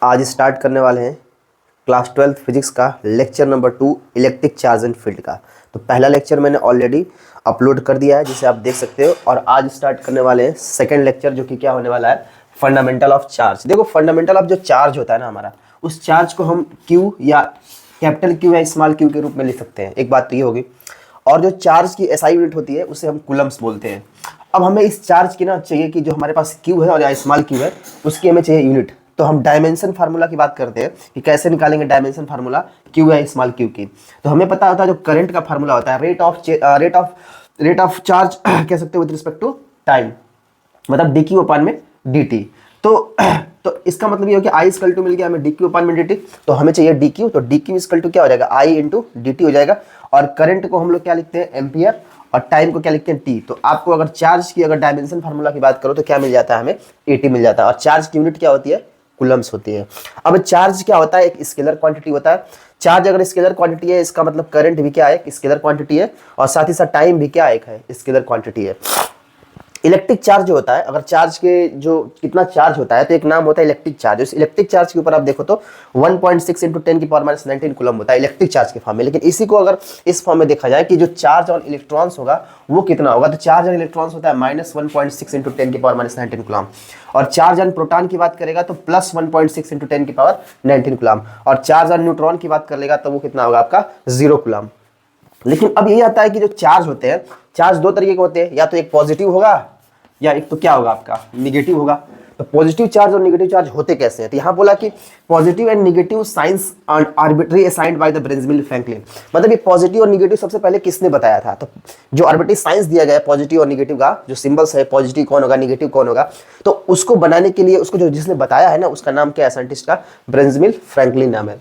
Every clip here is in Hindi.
आज स्टार्ट करने वाले हैं क्लास 12th फिजिक्स का lecture number 2 electric charge and field का। तो पहला लेक्चर मैंने ऑलरेडी अपलोड कर दिया है जिसे आप देख सकते हो, और आज स्टार्ट करने वाले हैं सेकंड लेक्चर जो कि क्या होने वाला है, फंडामेंटल ऑफ चार्ज। देखो फंडामेंटल ऑफ जो चार्ज होता है ना हमारा, उस चार्ज को हम क्यू या कैपिटल क्यू या स्मॉल क्यू के रूप में लिख सकते हैं। एक बात तो ये होगी, और जो चार्ज की एसआई यूनिट होती है उसे हम कूलम्स बोलते हैं। अब हमें इस चार्ज की ना चाहिए कि जो हमारे पास क्यू है और या स्मॉल क्यू है उसकी हमें चाहिए यूनिट। तो हम डायमेंशन फार्मूला की बात करते हैं कि कैसे निकालेंगे डायमेंशन फार्मूला क्यू या स्मॉल क्यू की। तो हमें पता होता है जो करंट का फार्मूला होता है रेट ऑफ चार्ज कह सकते हो विद रिस्पेक्ट टू टाइम, मतलब डी क्यू अपान में डी टी। तो इसका मतलब ये हो कि आई इक्वल टू मिल गया हमें डी क्यू अपान में डी टी, तो हमें चाहिए डी क्यू। तो डी क्यू इक्वल टू क्या हो जाएगा, आई इंटू डी टी हो जाएगा। और करंट को हम लोग क्या लिखते हैं, एम्पियर, और टाइम को क्या लिखते हैं, टी। तो आपको अगर चार्ज की अगर डायमेंशन फार्मूला की बात करो तो क्या मिल जाता है, हमें एटी मिल जाता है। और चार्ज की यूनिट क्या होती है, कूलम्स होती है। अब चार्ज क्या होता है, एक स्केलर क्वांटिटी होता है। चार्ज अगर स्केलर क्वांटिटी है, इसका मतलब करंट भी क्या है, एक स्केलर क्वांटिटी है, और साथ ही साथ टाइम भी क्या एक है, स्केलर क्वांटिटी है। इलेक्ट्रिक चार्ज जो होता है, अगर चार्ज के जो कितना चार्ज होता है तो एक नाम होता है इलेक्ट्रिक चार्ज। उस इलेक्ट्रिक चार्ज के ऊपर आप देखो तो 1.6 इंटू 10 की पावर माइनस 19 कूलम होता है इलेक्ट्रिक चार्ज के फॉर्म में। लेकिन इसी को अगर इस फॉर्म में देखा जाए कि जो चार्ज ऑन इलेक्ट्रॉन्स होगा वो कितना होगा, तो चार्ज ऑन इलेक्ट्रॉन्स होता है माइनस 1.6 इंटू 10 की पावर माइनस 19 कूलम। और चार्ज ऑन प्रोटॉन की बात करेगा तो प्लस 1.6 इंटू 10 की पावर 19 कूलम। और चार्ज ऑन न्यूट्रॉन की बात कर लेगा तो वो कितना होगा आपका 0 कूलम। लेकिन अब यही आता है कि जो चार्ज होते हैं, चार्ज दो तरीके के होते हैं, या तो एक पॉजिटिव होगा या एक तो क्या होगा आपका निगेटिव होगा। तो पॉजिटिव चार्ज और नेगेटिव चार्ज होते कैसे हैं, तो यहां बोला कि positive and negative signs arbitrary assigned by the Benjamin Franklin. मतलब ये पॉजिटिव और नेगेटिव सबसे पहले किसने बताया था, तो जो आर्बिट्री साइंस दिया गया है पॉजिटिव और नेगेटिव का, जो सिंबल्स है पॉजिटिव कौन होगा नेगेटिव कौन होगा, तो उसको बनाने के लिए उसको जो जिसने बताया है ना उसका नाम क्या है, साइंटिस्ट का ब्रेंजमिल फ्रैंकलिन नाम है।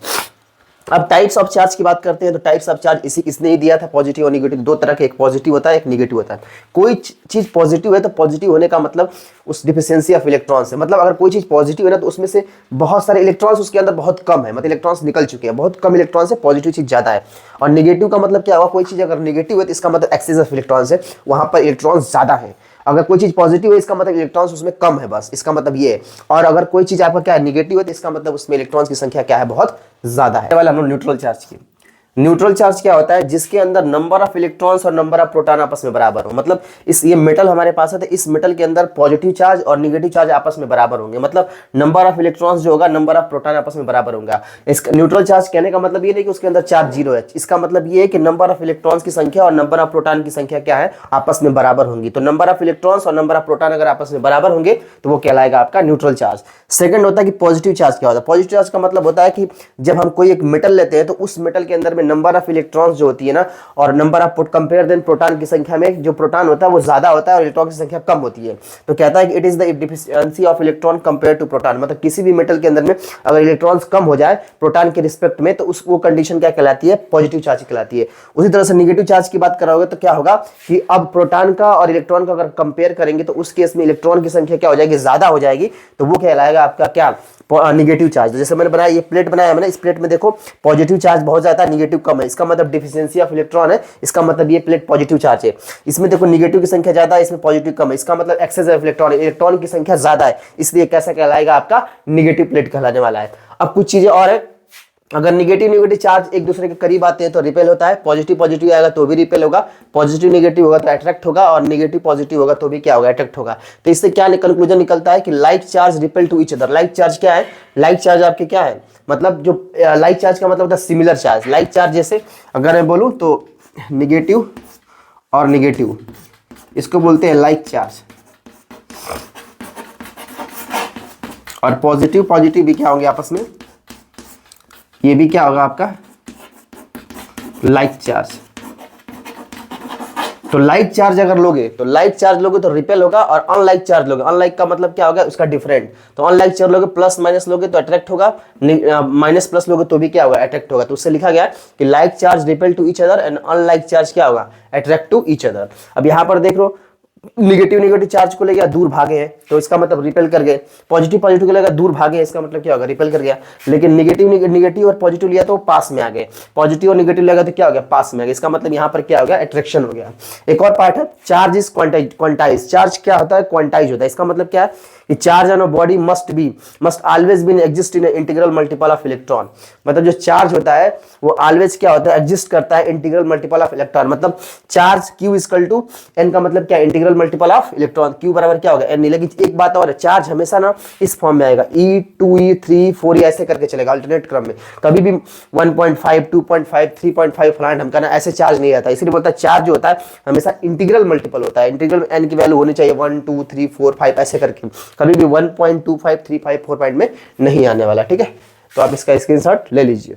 अब टाइप्स ऑफ चार्ज की बात करते हैं तो टाइप्स ऑफ चार्ज इसने ही दिया था, पॉजिटिव और नेगेटिव दो तरह के, एक पॉजिटिव होता है एक नेगेटिव होता है। कोई चीज पॉजिटिव है तो पॉजिटिव होने का मतलब उस डिफिशियंसी ऑफ इलेक्ट्रॉन्स है, मतलब अगर कोई चीज पॉजिटिव है ना तो उसमें से बहुत सारे इलेक्ट्रॉन्स उसके अंदर बहुत कम है, मतलब इलेक्ट्रॉन्स निकल चुके हैं, बहुत कम इलेक्ट्रॉन्स है, पॉजिटिव चीज ज्यादा है। और नेगेटिव का मतलब क्या होगा, कोई चीज अगर नेगेटिव है तो इसका मतलब एक्सेस ऑफ इलेक्ट्रॉन्स है, वहां पर इलेक्ट्रॉन्स ज्यादा है। अगर कोई चीज पॉजिटिव है इसका मतलब इलेक्ट्रॉन्स उसमें कम है, बस इसका मतलब ये है। और अगर कोई चीज आपका क्या है नेगेटिव है तो इसका मतलब उसमें इलेक्ट्रॉन्स की संख्या क्या है, बहुत ज्यादा है। वाला हम लोग न्यूट्रल चार्ज की। न्यूट्रल चार्ज क्या होता है, जिसके अंदर नंबर ऑफ इलेक्ट्रॉन्स और नंबर ऑफ प्रोटॉन आपस में बराबर हो। मतलब इस ये मेटल हमारे पास है तो इस मेटल के अंदर पॉजिटिव चार्ज और नेगेटिव चार्ज आपस में बराबर होंगे, मतलब नंबर ऑफ इलेक्ट्रॉन्स जो होगा नंबर ऑफ प्रोटॉन आपस में बराबर होगा। इसका न्यूट्रल चार्ज कहने का मतलब ये नहीं कि उसके अंदर चार्ज जीरो है, इसका मतलब ये है कि नंबर ऑफ इलेक्ट्रॉन्स की संख्या और नंबर ऑफ प्रोटॉन की संख्या क्या है, आपस में बराबर होंगी। तो नंबर ऑफ इलेक्ट्रॉन्स और नंबर ऑफ प्रोटॉन अगर आपस में बराबर होंगे तो वो कहलाएगा आपका न्यूट्रल चार्ज। सेकंड होता है कि पॉजिटिव चार्ज क्या होता है। पॉजिटिव चार्ज का मतलब होता है कि जब हम कोई एक मेटल लेते हैं तो उस मेटल के अंदर में नंबर ऑफ इलेक्ट्रॉन्स जो होती है ना और number of compare then proton की संख्या में जो प्रोटॉन होता है वो ज्यादा होता है और इलेक्ट्रॉन की संख्या कम होती है। तो कहता है कि it is the deficiency of electron compare to proton, मतलब किसी भी मेटल के अंदर में अगर इलेक्ट्रॉन्स कम हो जाए प्रोटॉन के रिस्पेक्ट में तो उस वो कंडीशन क्या कहलाती है, पॉजिटिव चार्ज कहलाती है। उसी तरह से नेगेटिव चार्ज की बात करोगे तो क्या होगा कि अब प्रोटॉन का और इलेक्ट्रॉन का अगर कंपेयर करेंगे तो उस केस में इलेक्ट्रॉन की संख्या क्या हो जाएगी, ज्यादा हो जाएगी, तो वो कहलाएगा आपका क्या, नेगेटिव चार्ज। जैसे मैंने बनाया ये प्लेट बनाया मैंने, इस प्लेट में देखो पॉजिटिव चार्ज बहुत ज्यादा है नेगेटिव कम है, इसका मतलब डिफिशियंसी ऑफ इलेक्ट्रॉन है, इसका मतलब ये प्लेट पॉजिटिव चार्ज है। इसमें देखो नेगेटिव की संख्या ज्यादा है, इसमें पॉजिटिव कम है, इसका मतलब एक्सेस ऑफ इलेक्ट्रॉन, इलेक्ट्रॉन की संख्या ज्यादा है, इसलिए कैसा कहलाएगा आपका नेगेटिव प्लेट कहलाने वाला है। अब कुछ चीजें और है, अगर नेगेटिव नेगेटिव चार्ज एक दूसरे के करीब आते हैं तो रिपेल होता है, पॉजिटिव पॉजिटिव आएगा तो भी रिपेल होगा, पॉजिटिव नेगेटिव होगा तो अट्रैक्ट होगा, और नेगेटिव पॉजिटिव होगा तो भी क्या होगा, अट्रैक्ट होगा। तो इससे क्या कंक्लूजन निकलता है कि like charge repel to each other. Like charge क्या है, लाइक चार्ज आपके क्या है, मतलब जो लाइक चार्ज का मतलब होता है सिमिलर चार्ज। लाइक चार्ज जैसे अगर मैं बोलूं तो नेगेटिव और नेगेटिव इसको बोलते हैं लाइक चार्ज, और पॉजिटिव पॉजिटिव भी क्या होंगे आपस में, ये भी क्या होगा आपका लाइक चार्ज। तो लाइक चार्ज अगर लोगे तो लाइक चार्ज लोगे तो रिपेल होगा, और अनलाइक चार्ज लोगे, अनलाइक का मतलब क्या होगा उसका डिफरेंट, तो अनलाइक चार्ज लोगे प्लस माइनस लोगे तो अट्रैक्ट होगा, माइनस प्लस लोगे तो भी क्या होगा, अट्रैक्ट होगा। तो उससे लिखा गया कि like charge repel to each other and unlike charge क्या होगा, अट्रैक्ट टू ईच अदर। अब यहां पर देख लो निगेटिव नेगेटिव चार्ज को ले गया दूर भागे हैं तो इसका मतलब रिपेल कर गए, पॉजिटिव पॉजिटिव को लेगा दूर भागे इसका मतलब क्या होगा, रिपेल कर गया। लेकिन नेगेटिव नेगेटिव और पॉजिटिव लिया तो पास में आ गए, पॉजिटिव और नेगेटिव लेगा तो क्या हो गया, पास में आ गया, इसका मतलब यहाँ पर क्या हो गया, अट्रैक्शन हो गया। एक और पार्ट है चार्ज इज क्वांटाइज। चार्ज क्या होता है, क्वांटाइज होता है, इसका मतलब क्या है कि charge on a body must always be exist in integral multiple of electron. मतलब जो चार्ज होता है वो ऑलवेज क्या होता है, एग्जिस्ट करता है इंटीग्रल मल्टीपल ऑफ इलेक्ट्रॉन। मतलब charge Q equal to n का मतलब क्या, integral multiple of electron. Q बराबर क्या होगा, n नहीं। लेकिन एक बात और है, चार्ज हमेशा ना इस फॉर्म में आएगा, E2E3 4 ऐसे करके चलेगा अल्टरनेट क्रम में। कभी भी 1.5 2.5 3.5 फलान ढमकाना ऐसे चार्ज नहीं आता। इसलिए बोलता है चार्ज जो होता है हमेशा इंटीग्रल मल्टीपल होता है। इंटीग्रल n की वैल्यू होनी चाहिए 1 2 3 4 5 ऐसे करके, कभी भी 1.25 3 5 4 पॉइंट में नहीं आने वाला। ठीक है, तो आप इसका स्क्रीनशॉट ले लीजिए।